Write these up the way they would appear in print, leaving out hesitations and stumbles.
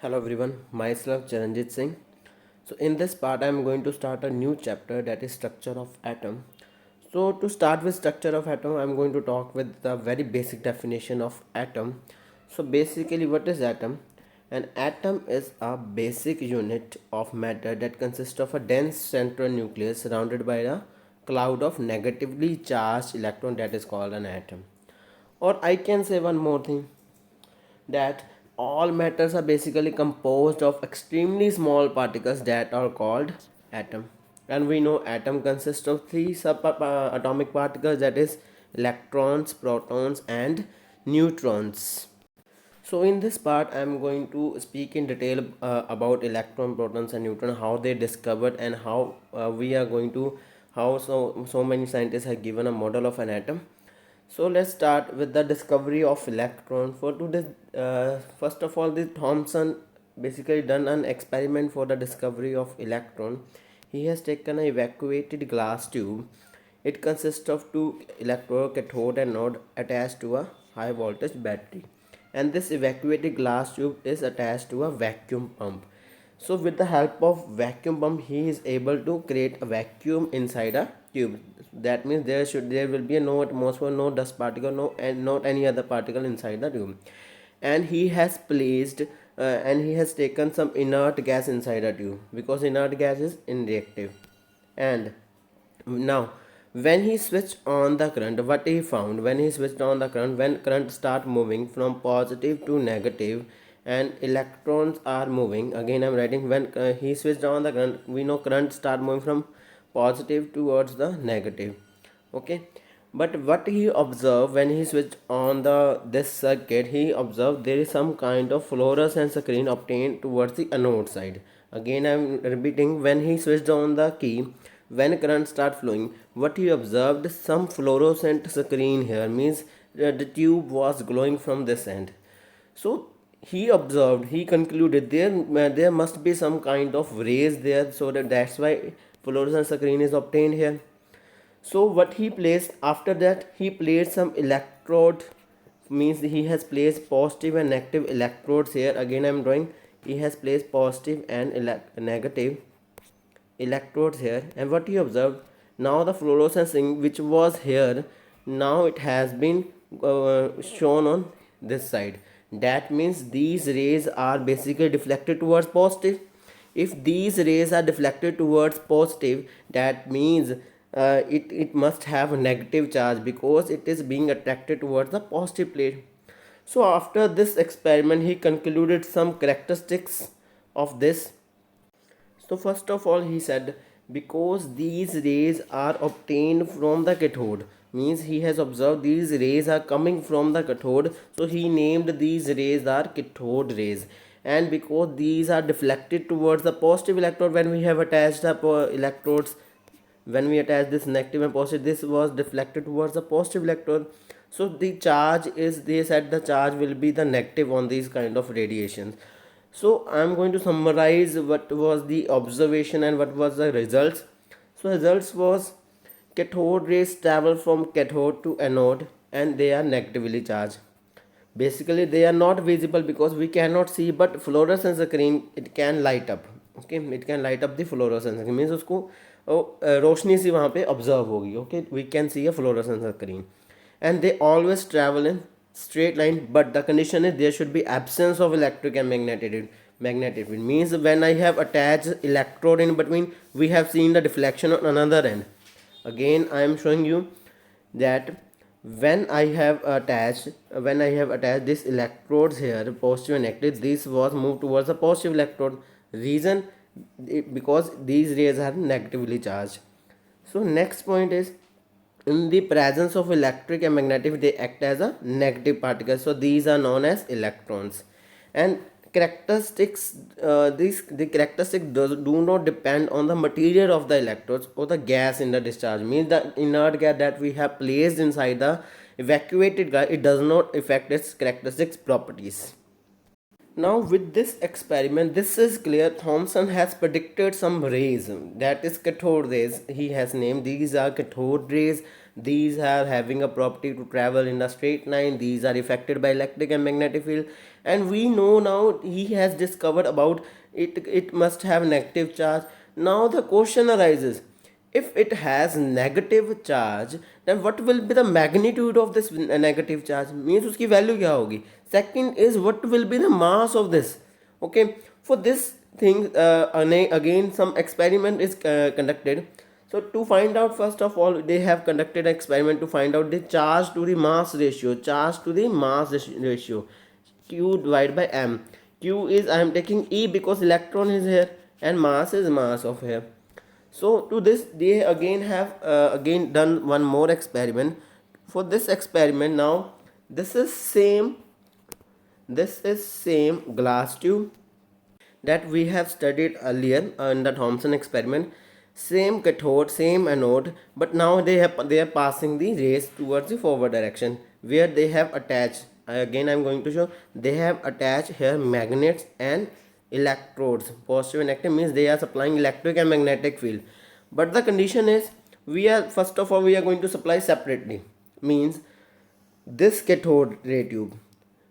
Hello everyone, myself Charanjit Singh. So in this part I am going to start a new chapter, that is structure of atom. So to start with structure of atom, I am going to talk with the very basic definition of atom. So basically what is atom? An atom is a basic unit of matter that consists of a dense central nucleus surrounded by a cloud of negatively charged electron, that is called an atom. Or I can say one more thing, that all matters are basically composed of extremely small particles that are called atom. And we know atom consists of three subatomic particles, that is electrons, protons and neutrons. So in this part I am going to speak in detail about electron, protons and neutron, how they discovered and how we are going to how so many scientists have given a model of an atom. So let's start with the discovery of electron. For today, first of all, the Thomson basically done an experiment for the discovery of electron. He has taken an evacuated glass tube. It consists of two electrode, cathode and anode attached to a high voltage battery. And this evacuated glass tube is attached to a vacuum pump. So with the help of vacuum pump, he is able to create a vacuum inside a tube. That means there will be no atmosphere, no dust particle, no and not any other particle inside the tube. And he has placed and he has taken some inert gas inside a tube, because inert gas is inreactive. And now when he switched on the current, what he found, when he switched on the current, when current start moving from positive to negative and electrons are moving, again I'm writing, when he switched on the current, we know current start moving from positive towards the negative. Okay, but what he observed when he switched on the this circuit, he observed there is some kind of fluorescence screen obtained towards the anode side. Again I'm repeating, when he switched on the key, when current start flowing, what he observed, some fluorescent screen here, means the tube was glowing from this end. So he observed, he concluded there must be some kind of rays there, so that's why fluorescent screen is obtained here. So what he placed after that, he placed some electrode, means he has placed positive and negative electrodes here. Again I'm drawing, he has placed positive and negative electrodes here. And what he observed, now the fluorescence which was here, now it has been shown on this side. That means these rays are basically deflected towards positive. If these rays are deflected towards positive, that means it must have a negative charge, because it is being attracted towards the positive plate. So after this experiment, he concluded some characteristics of this. So first of all, he said, because these rays are obtained from the cathode, means he has observed these rays are coming from the cathode, so he named these rays are cathode rays. And because these are deflected towards the positive electrode, when we have attached the electrodes, when we attach this negative and positive, this was deflected towards the positive electrode. So the charge is, they said the charge will be the negative on these kind of radiations. So I am going to summarize what was the observation and what was the results. So results was, cathode rays travel from cathode to anode and they are negatively charged. Basically they are not visible because we cannot see, but fluorescence screen it can light up. Okay, it can light up the fluorescence screen, means उसको रोशनी सी वहाँ पे observe होगी. Okay, we can see a fluorescence screen. And they always travel in straight line, but the condition is there should be absence of electric and magnetic field. Means when I have attached electrode in between, we have seen the deflection on another end. Again I am showing you that when I have attached this electrodes here, positive and negative, this was moved towards the positive electrode. Reason, because these rays are negatively charged. So next point is, in the presence of electric and magnetic, they act as a negative particle, so these are known as electrons. And characteristics, the characteristics do not depend on the material of the electrodes or the gas in the discharge. Means the inert gas that we have placed inside the evacuated gas, it does not affect its characteristics properties. Now with this experiment, this is clear, Thomson has predicted some rays, that is cathode rays, he has named these are cathode rays, these are having a property to travel in a straight line, these are affected by electric and magnetic field. And we know now he has discovered about it must have negative charge. Now the question arises, if it has negative charge, then what will be the magnitude of this negative charge, means uski value kya hogi. Second is, what will be the mass of this. Okay, for this thing, again some experiment is conducted. So to find out, first of all, they have conducted an experiment to find out the charge to the mass ratio. Charge to the mass ratio, q divided by m. Q is, I am taking E because electron is here, and mass is mass of here. So to this they again have again done one more experiment. For this experiment, now this is same glass tube that we have studied earlier in the Thomson experiment. Same cathode, same anode, but now they are passing the rays towards the forward direction, where they have attached, again I am going to show, they have attached here magnets and electrodes. Positive and negative means they are supplying electric and magnetic field. But the condition is, we are, first of all, we are going to supply separately. Means this cathode ray tube,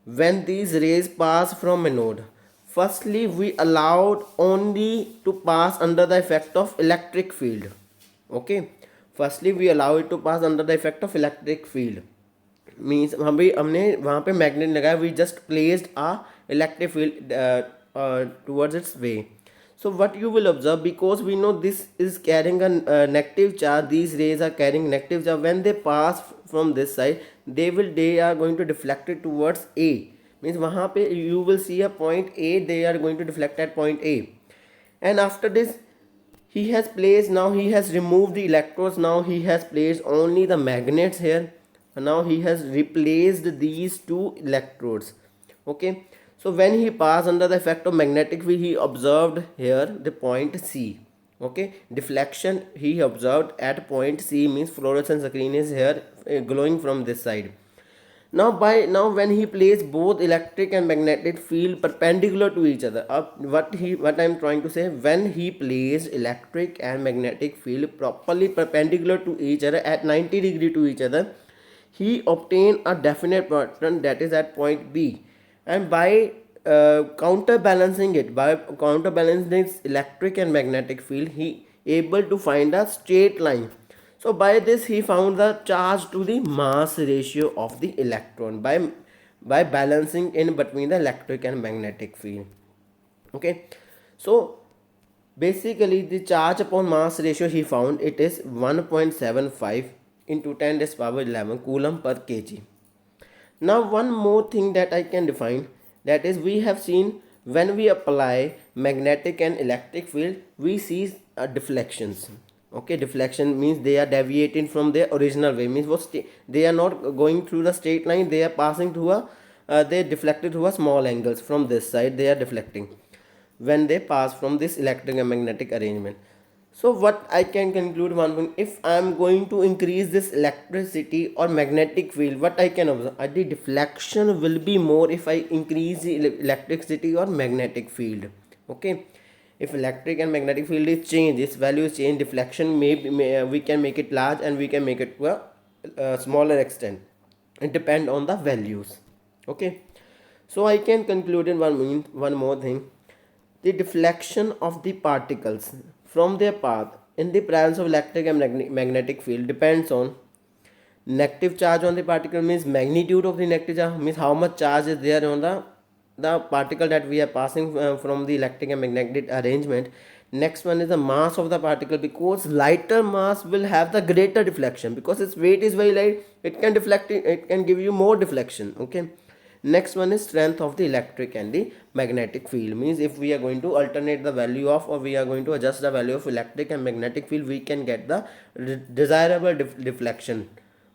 when these rays pass from anode, firstly we allowed only to pass under the effect of electric field. Okay, firstली we allow it to pass under the effect of electric field. Means हमने वहाँ पे magnet लगाया, we just placed a electric field towards its way. So what you will observe, because we know this is carrying a negative charge, these rays are carrying negative charge, when they pass from this side, they are going to deflect it towards A. Means वहाँ पे you will see a point A, they are going to deflect at point A. And after this, he has placed, now he has removed the electrodes, now he has placed only the magnets here. Now he has replaced these two electrodes. Okay, so when he passed under the effect of magnetic field, he observed here the point C. Okay, deflection he observed at point C, means fluorescence screen is here glowing from this side. Now when he placed both electric and magnetic field perpendicular to each other, what I am trying to say, when he placed electric and magnetic field properly perpendicular to each other at 90 degree to each other, he obtained a definite pattern, that is at point B. And by counterbalancing this electric and magnetic field, he able to find a straight line. So by this he found the charge to the mass ratio of the electron by balancing in between the electric and magnetic field. Okay, so basically the charge upon mass ratio he found, it is 1.75 into 10 raised power 11 coulomb per kg. Now one more thing that I can define, that is, we have seen when we apply magnetic and electric field, we see deflections. Okay, deflection means they are deviating from their original way, means they are not going through the straight line, they are passing through a they deflected through a small angles. From this side they are deflecting when they pass from this electric and magnetic arrangement. So what I can conclude, one thing, if I am going to increase this electricity or magnetic field, what I can observe, the deflection will be more if I increase the electricity or magnetic field. Okay, if electric and magnetic field is changed, its value is changed, deflection we can make it large and we can make it to a smaller extent. It depends on the values. Okay, so I can conclude in one more thing, the deflection of the particles from their path in the presence of electric and magnetic field depends on negative charge on the particle, means magnitude of the negative charge, means how much charge is there on the particle that we are passing from the electric and magnetic arrangement. Next one is the mass of the particle, because lighter mass will have the greater deflection, because its weight is very light, it can deflect, it can give you more deflection. Okay, next one is strength of the electric and the magnetic field, means if we are going to alternate the value of, or we are going to adjust the value of electric and magnetic field, we can get the desirable deflection.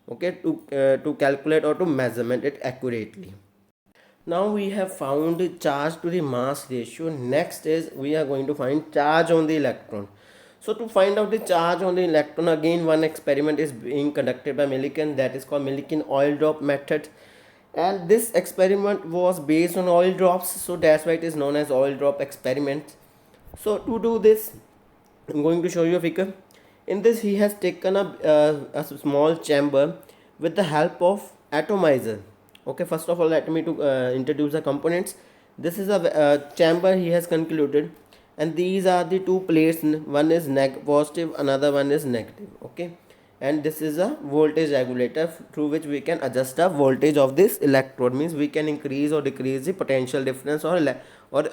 Okay, to calculate or to measurement it accurately. Now we have found charge to the mass ratio. Next is we are going to find charge on the electron. So to find out the charge on the electron, again one experiment is being conducted by Millikan, that is called Millikan oil drop method. And this experiment was based on oil drops, so that's why it is known as oil drop experiment. So to do this, I'm going to show you a figure. In this, he has taken a small chamber with the help of atomizer. Okay, first of all, let me to introduce the components. This is a chamber he has concluded, and these are the two plates. One is positive, another one is negative. Okay, and this is a voltage regulator through which we can adjust the voltage of this electrode. Means we can increase or decrease the potential difference or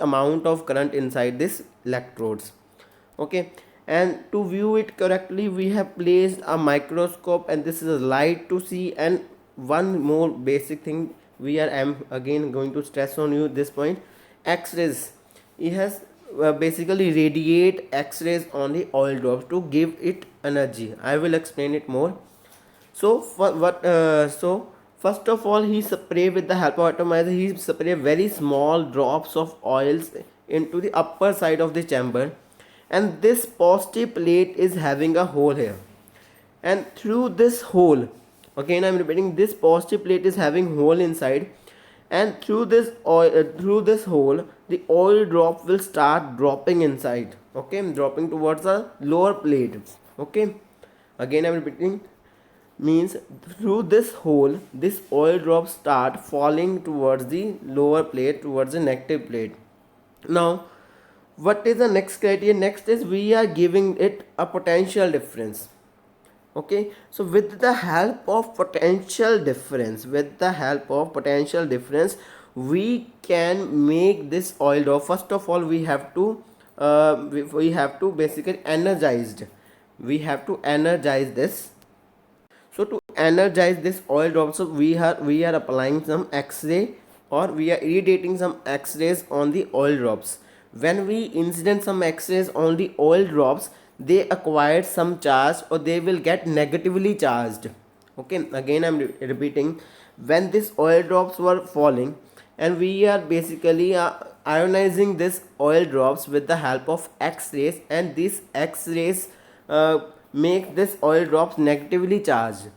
amount of current inside this electrodes. Okay, and to view it correctly we have placed a microscope, and this is a light to see. And one more basic thing we are again going to stress on you this point: x-rays. It has basically radiate x-rays on the oil drops to give it energy. I will explain it more. So for what so first of all, he spray with the help of atomizer. He spray very small drops of oils into the upper side of the chamber, and this positive plate is having a hole here, and through this hole, again I'm repeating, this positive plate is having hole inside, and through this oil through this hole the oil drop will start dropping inside. Okay, dropping towards the lower plate. Okay, again I'm repeating, means through this hole this oil drops start falling towards the lower plate, towards the negative plate. Now what is the next criteria? Next is we are giving it a potential difference. Okay, so with the help of potential difference, we can make this oil drop. First of all, we have to we have to basically energized, we have to energize this. So to energize this oil drop, so we are applying some x-ray, or we are irradiating some x-rays on the oil drops. When we incident some x-rays on the oil drops, they acquire some charge, or they will get negatively charged. Okay, again I'm repeating, when this oil drops were falling, and we are basically ionizing this oil drops with the help of x-rays, and these x-rays make this oil drops negatively charged.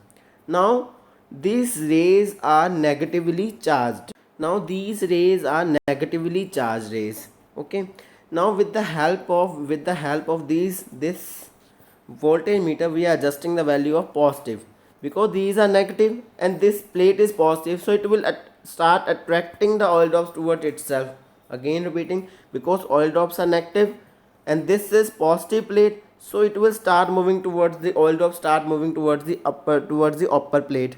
Now these rays are negatively charged. Rays. Okay, now with the help of this voltage meter, we are adjusting the value of positive, because these are negative and this plate is positive, so it will start attracting the oil drops towards itself. Again repeating, because oil drops are negative and this is positive plate, so it will start moving towards the oil drop, start moving towards the upper plate.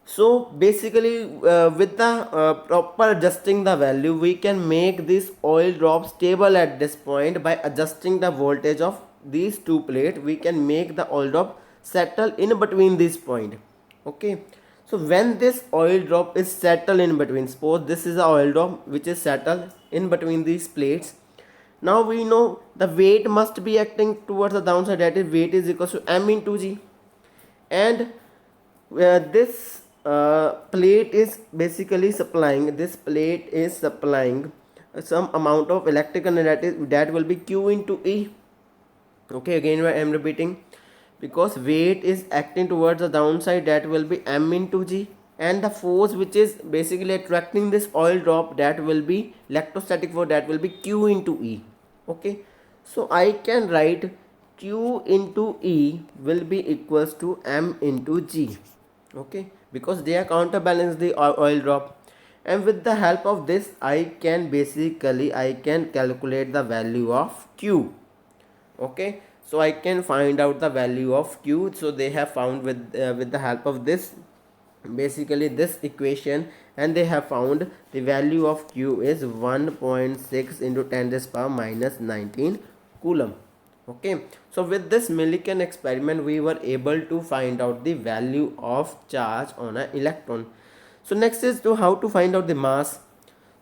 So basically with the proper adjusting the value, we can make this oil drop stable at this point. By adjusting the voltage of these two plates, we can make the oil drop settle in between this point. Okay, so when this oil drop is settled in between, suppose this is the oil drop which is settled in between these plates. Now we know the weight must be acting towards the downside, that is weight is equal to m into g, and this plate is basically supplying some amount of electrical energy, that will be q into e. Okay, again I am repeating, because weight is acting towards the downside, that will be m into g, and the force which is basically attracting this oil drop, that will be electrostatic force, that will be q into e. Okay, so I can write q into e will be equals to m into g. Okay, because they are counterbalance the oil drop, and with the help of this I can calculate the value of q. Okay, so I can find out the value of q. So they have found with the help of this basically this equation, and they have found the value of q is 1.6 into 10 raised power minus 19 coulomb. Okay, so with this Millikan experiment, we were able to find out the value of charge on an electron. So next is to how to find out the mass.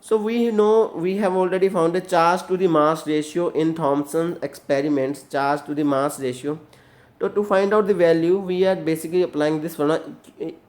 So we know we have already found the charge to the mass ratio in Thomson's experiments, charge to the mass ratio. So to find out the value, we are basically applying this one,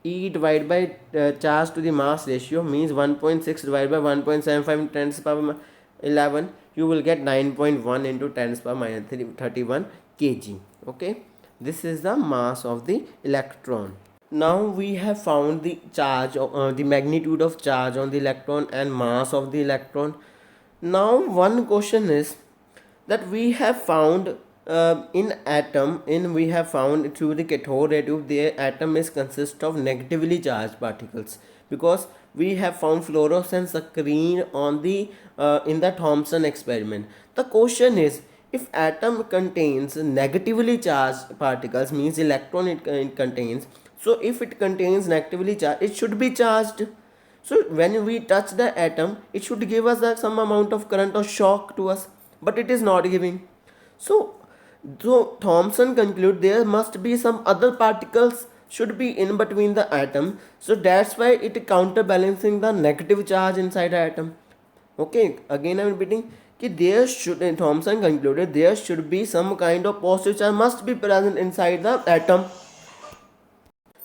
E divided by charge to the mass ratio, means 1.6 divided by 1.75 into 10 to the power 11, you will get 9.1 into 10 to the power minus 31 kg. Okay, this is the mass of the electron. Now we have found the charge, the magnitude of charge on the electron and mass of the electron. Now one question is that we have found in atom, in we have found through the cathode ray tube, the atom is consist of negatively charged particles, because we have found fluorescent screen on the in the Thomson experiment. The question is, if atom contains negatively charged particles, means electron it contains, so if it contains negatively charged, it should be charged. So when we touch the atom, it should give us some amount of current or shock to us, but it is not giving. So, so Thomson conclude there must be some other particles should be in between the atom. So that's why it counterbalancing the negative charge inside the atom. Okay, again I'm repeating. There should, Thomson concluded there should be some kind of positive charge must be present inside the atom.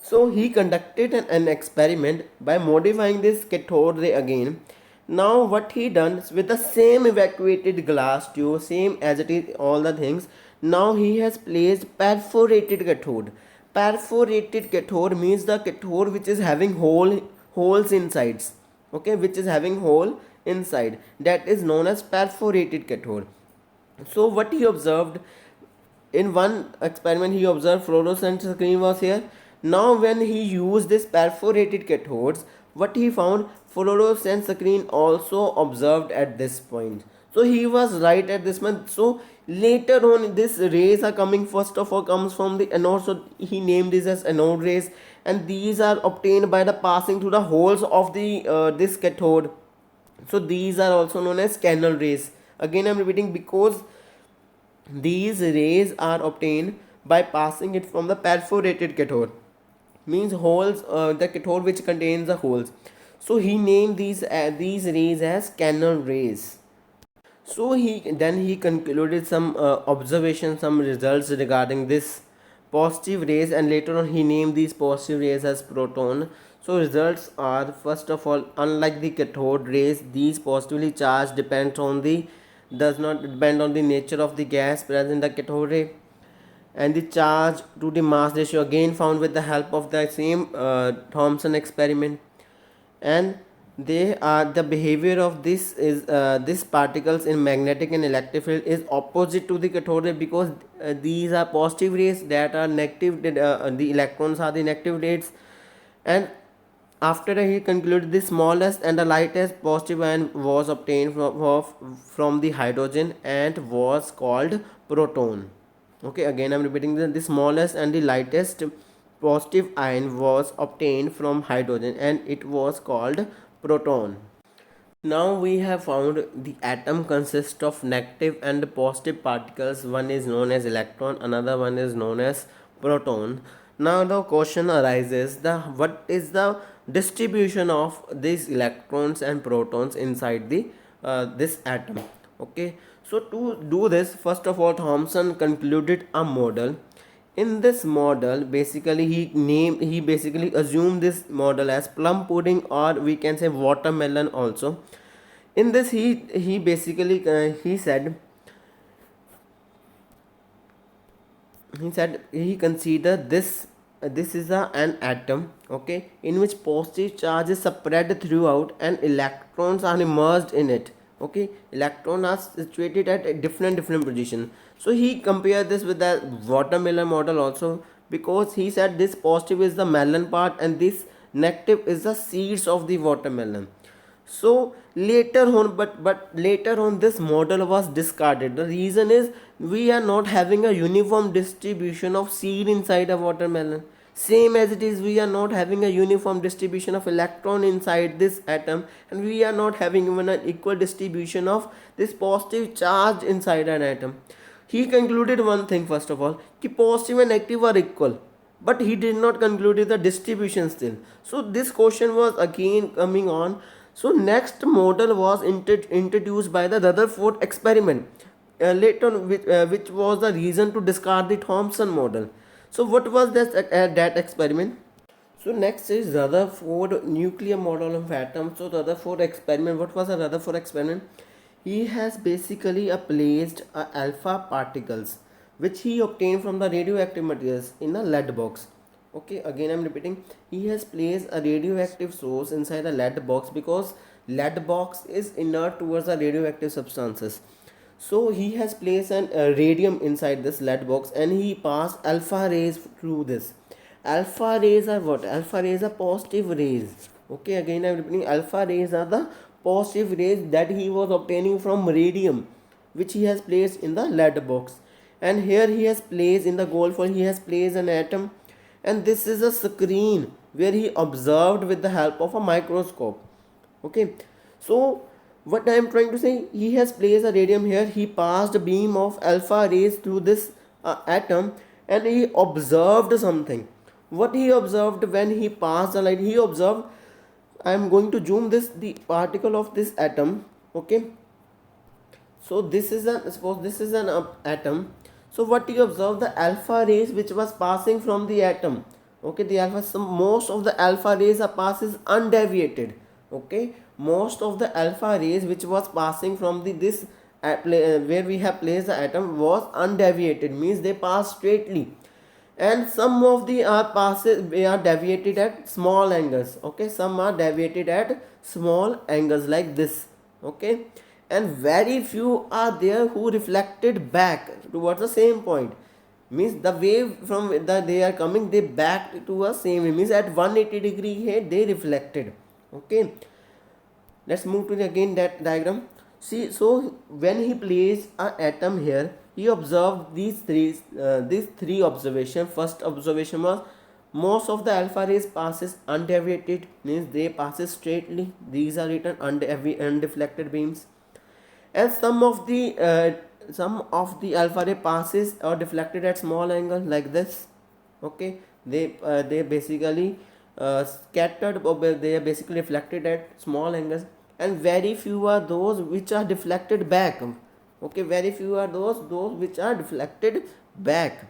So he conducted an experiment by modifying this cathode ray again. Now what he done with the same evacuated glass tube, same as it is all the things. Now he has placed perforated cathode. Perforated cathode means the cathode which is having holes insides. Okay, which is having hole inside. That is known as perforated cathode. So what he observed, in one experiment he observed fluorescent screen was here. Now when he used this perforated cathodes, what he found, fluorescent screen also observed at this point. So he was right at this point. So later on this rays are coming, first of all comes from the anode, so he named this as anode rays, and these are obtained by the passing through the holes of the this cathode. So these are also known as canal rays. Again I'm repeating, because these rays are obtained by passing it from the perforated cathode, means holes, the cathode which contains the holes. So he named these rays as canal rays. So he concluded some observations, some results regarding this positive rays, and later on he named these positive rays as proton. So results are, first of all, unlike the cathode rays, these positively charged depends on the does not depend on the nature of the gas present in the cathode ray, and the charge to the mass ratio again found with the help of the same Thomson experiment. And they are, the behavior of this is this particles in magnetic and electric field is opposite to the cathode ray, because these are positive rays that are negative, the electrons are the negative rays. And after he concluded the smallest and the lightest positive ion was obtained from the hydrogen and was called proton. Okay, again I'm repeating the smallest and the lightest positive ion was obtained from hydrogen and it was called proton. Now we have found the atom consists of negative and positive particles. One is known as electron, another one is known as proton. Now the question arises, the what is the distribution of these electrons and protons inside the this atom. Okay, so to do this, first of all Thomson concluded a model. In this model, basically he basically assumed this model as plum pudding, or we can say watermelon also. In this he basically he said he considered this is an atom, okay, in which positive charge is spread throughout and electrons are immersed in it. Okay, electrons are situated at a different position. So he compared this with the watermelon model also, because he said this positive is the melon part and this negative is the seeds of the watermelon. So later on, but later on this model was discarded. The reason is we are not having a uniform distribution of seed inside a watermelon, same as it is we are not having a uniform distribution of electron inside this atom, and we are not having even an equal distribution of this positive charge inside an atom. He concluded one thing, first of all, कि positive and negative are equal, but he did not conclude the distribution still. So this question was again coming on. So next model was introduced by the Rutherford experiment, later on, which was the reason to discard the Thomson model. So what was that experiment? So next is Rutherford nuclear model of atom. So Rutherford experiment. What was a Rutherford experiment? He has basically placed alpha particles which he obtained from the radioactive materials in a lead box. Okay, again I'm repeating, he has placed a radioactive source inside a lead box, because lead box is inert towards the radioactive substances. So he has placed an radium inside this lead box, and he passed alpha rays through this. Alpha rays are what? Alpha rays are positive rays. Okay, again I'm repeating, alpha rays are the positive rays that he was obtaining from radium, which he has placed in the lead box. And here he has placed in the gold foil, he has placed an atom, and this is a screen where he observed with the help of a microscope. Okay, so what I am trying to say, he has placed a radium here, he passed a beam of alpha rays through this atom, and he observed something. What he observed when he passed the light, he observed, I am going to zoom this, the particle of this atom. Okay, so this is an, suppose this is an atom. So what you observe, the alpha rays which was passing from the atom. Okay, the alpha, most of the alpha rays are passes undeviated. Okay, most of the alpha rays which was passing from the this where we have placed the atom was undeviated, means they pass straightly, and some of the are passes are deviated at small angles. Okay, some are deviated at small angles like this. Okay, and very few are there who reflected back towards the same point, means the wave from the they are coming, they back to a same, means at 180 degree here they reflected. Okay, let's move to the again that diagram. See, so when he placed an atom here, he observed these three observations. First observation was, most of the alpha rays passes undeviated, means they passes straightly, these are written undeflected beams. And some of the alpha ray passes or deflected at small angle like this. Okay, they basically scattered, or they are basically reflected at small angles, and very few are those which are deflected back. Okay, very few are those which are deflected back.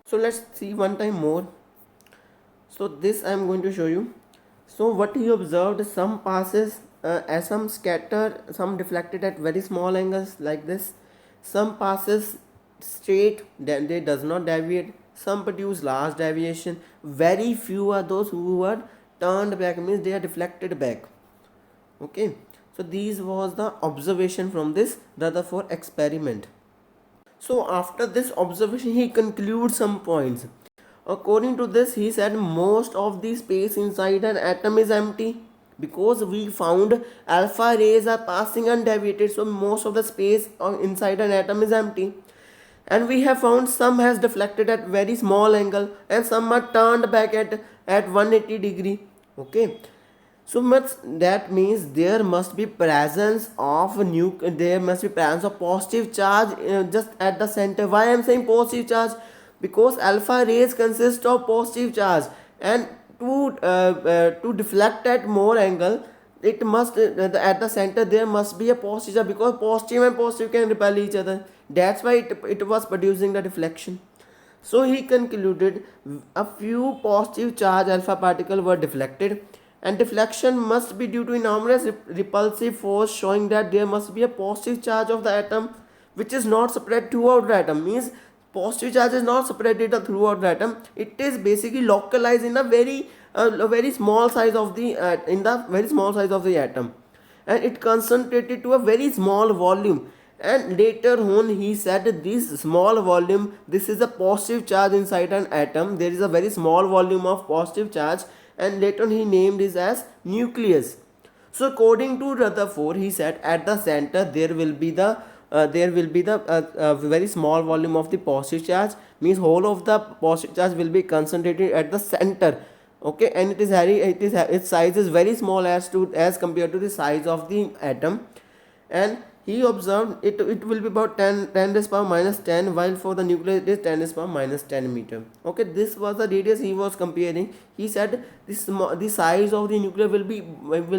So let's see one time more. So this I am going to show you. So what he observed, some passes as some scatter, some deflected at very small angles like this, some passes straight, then they does not deviate, some produce large deviation, very few are those who are turned back, means they are deflected back. Okay, so these was the observation from this Rutherford experiment. So after this observation he concludes some points. According to this, he said most of the space inside an atom is empty, because we found alpha rays are passing undeviated, so most of the space inside an atom is empty. And we have found some has deflected at very small angle, and some are turned back at 180 degree. Okay, so much, that means there must be presence of there must be presence of positive charge just at the center. Why I am saying positive charge? Because alpha rays consist of positive charge, and to deflect at more angle, it must at the center there must be a positive charge, because positive and positive can repel each other. That's why it was producing the deflection. So he concluded a few positive charge alpha particles were deflected, and deflection must be due to enormous repulsive force, showing that there must be a positive charge of the atom which is not spread throughout the atom. Means positive charge is not spread throughout the atom, it is basically localized in a very small size of the in the very small size of the atom, and it concentrated to a very small volume. And later on he said this small volume, this is a positive charge inside an atom, there is a very small volume of positive charge, and later on he named it as nucleus. So according to Rutherford, he said at the center there will be the very small volume of the positive charge, means whole of the positive charge will be concentrated at the center. Okay, and its size is very small as compared to the size of the atom. And he observed it will be about 10 raised power minus 10, while for the nucleus it is 10 raised power minus 10 meter. Okay, this was the radius he was comparing. He said the size of the nucleus will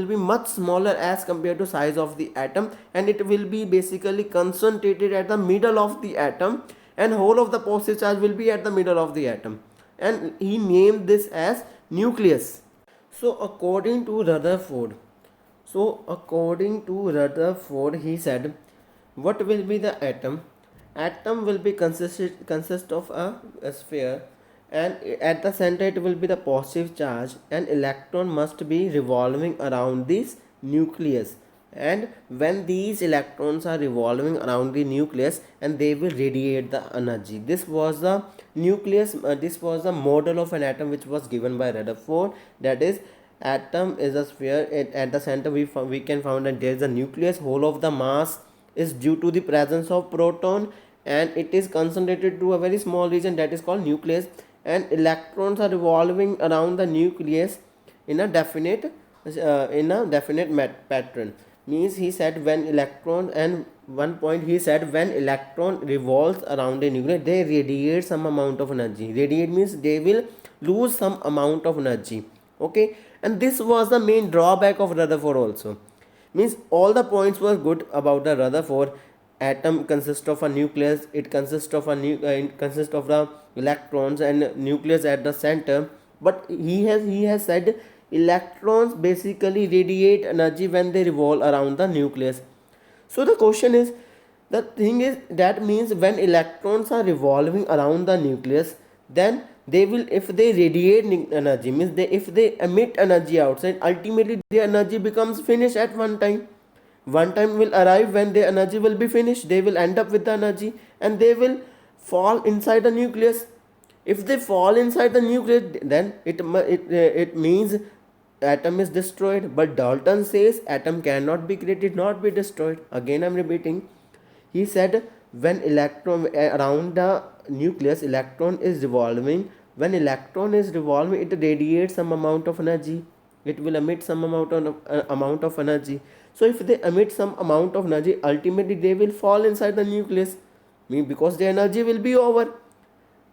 be much smaller as compared to size of the atom, and it will be basically concentrated at the middle of the atom, and whole of the positive charge will be at the middle of the atom, and he named this as nucleus. So according to Rutherford, he said, what will be the atom? Atom will be consist of a sphere, and at the center it will be the positive charge, and electron must be revolving around this nucleus. and when these electrons are revolving around the nucleus, and they will radiate the energy. This was the nucleus, this was the model of an atom which was given by Rutherford. That is, atom is a sphere. At the center we can find that there is a nucleus. Whole of the mass is due to the presence of proton, and it is concentrated to a very small region that is called nucleus, and electrons are revolving around the nucleus in a definite pattern. Means he said when electron, and one point he said when electron revolves around a nucleus, they radiate some amount of energy. Radiate means they will lose some amount of energy. Okay, and this was the main drawback of Rutherford also. Means all the points were good about the Rutherford. Atom consists of a nucleus, it consists of it consists of the electrons and nucleus at the center. But he has said electrons basically radiate energy when they revolve around the nucleus. So the question is, the thing is, that means when electrons are revolving around the nucleus, then they will, if they radiate energy, means they, if they emit energy outside, ultimately the energy becomes finished at one time. One time will arrive when the energy will be finished, they will end up with the energy, and they will fall inside the nucleus. If they fall inside the nucleus, then it means atom is destroyed. But Dalton says atom cannot be created, not be destroyed. Again I'm repeating, he said when electron around the nucleus, electron is revolving. When electron is revolving, it radiates some amount of energy, it will emit some amount of energy. So if they emit some amount of energy, ultimately they will fall inside the nucleus, because their energy will be over.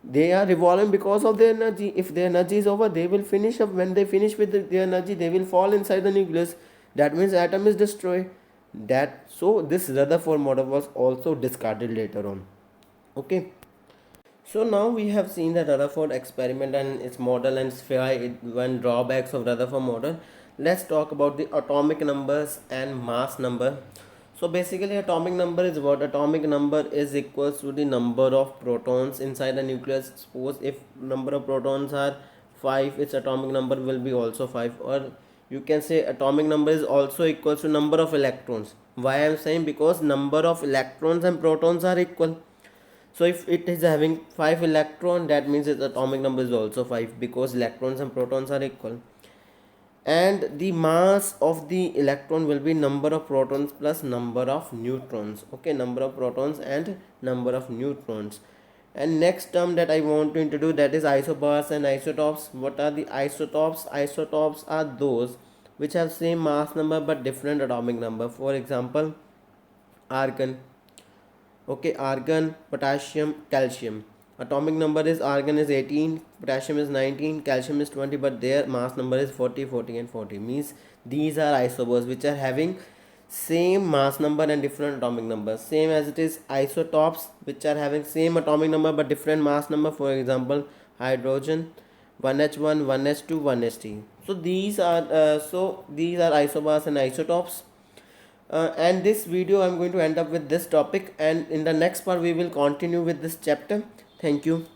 They are revolving because of their energy. If their energy is over, they will finish up. When they finish with their energy, they will fall inside the nucleus. That means atom is destroyed. That, so this Rutherford model was also discarded later on. Okay, so now we have seen the Rutherford experiment and its model and one drawbacks of Rutherford model. Let's talk about the atomic numbers and mass number. So basically atomic number is what? Atomic number is equals to the number of protons inside the nucleus. Suppose if number of protons are 5, its atomic number will be also 5. Or you can say atomic number is also equals to number of electrons. Why I am saying? Because number of electrons and protons are equal. So if it is having 5 electron, that means its atomic number is also 5, because electrons and protons are equal. And the mass of the electron will be number of protons plus number of neutrons. Okay, number of protons and number of neutrons. And next term that I want to introduce, that is isobars and isotopes. What are the isotopes? Isotopes are those which have same mass number but different atomic number. For example, argon. Okay, argon, potassium, calcium. Atomic number is argon is 18, potassium is 19, calcium is 20, but their mass number is 40, 40 and 40. Means these are isobars which are having same mass number and different atomic number. Same as it is isotopes which are having same atomic number but different mass number. For example, hydrogen 1h1, 1h2, 1h3. So these are isobars and isotopes. And this video I'm going to end up with this topic, and in the next part we will continue with this chapter. Thank you.